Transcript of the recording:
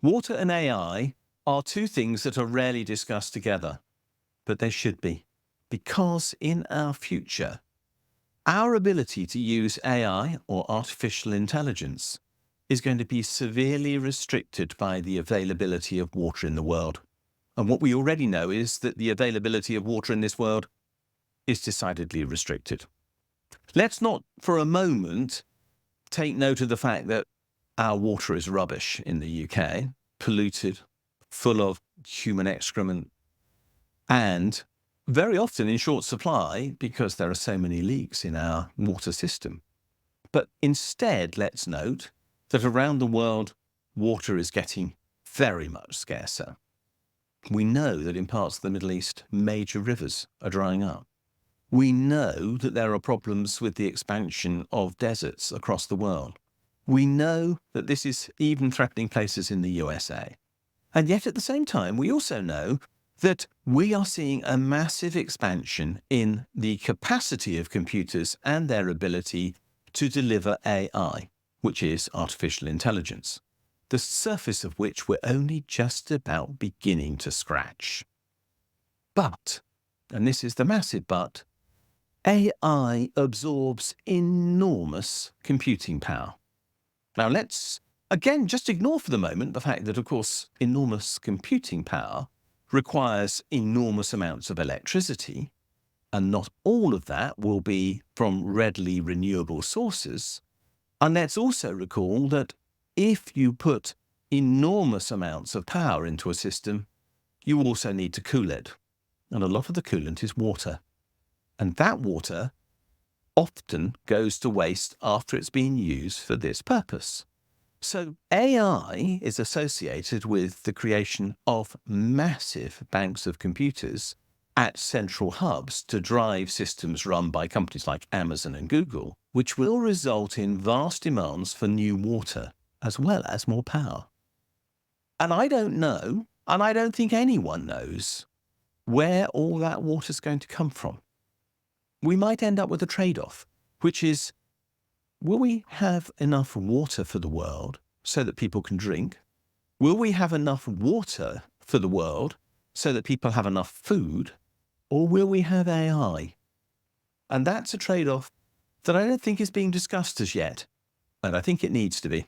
Water and AI are two things that are rarely discussed together, but they should be, because in our future, our ability to use AI or artificial intelligence is going to be severely restricted by the availability of water in the world. And what we already know is that the availability of water in this world is decidedly restricted. Let's not for a moment take note of the fact that our water is rubbish in the UK, polluted, full of human excrement, and very often in short supply because there are so many leaks in our water system. But instead, let's note that around the world, water is getting very much scarcer. We know that in parts of the Middle East, major rivers are drying up. We know that there are problems with the expansion of deserts across the world. We know that this is even threatening places in the USA. And yet at the same time, we also know that we are seeing a massive expansion in the capacity of computers and their ability to deliver AI, which is artificial intelligence, the surface of which we're only just about beginning to scratch. But, and this is the massive but, AI absorbs enormous computing power. Now let's, again, just ignore for the moment the fact that, of course, enormous computing power requires enormous amounts of electricity, and not all of that will be from readily renewable sources. And let's also recall that if you put enormous amounts of power into a system, you also need to cool it. And a lot of the coolant is water. And that water often goes to waste after it's been used for this purpose. So AI is associated with the creation of massive banks of computers at central hubs to drive systems run by companies like Amazon and Google, which will result in vast demands for new water as well as more power. And I don't know, and I don't think anyone knows, where all that water is going to come from. We might end up with a trade-off, which is, will we have enough water for the world so that people can drink? Will we have enough water for the world so that people have enough food? Or will we have AI? And that's a trade-off that I don't think is being discussed as yet, and I think it needs to be.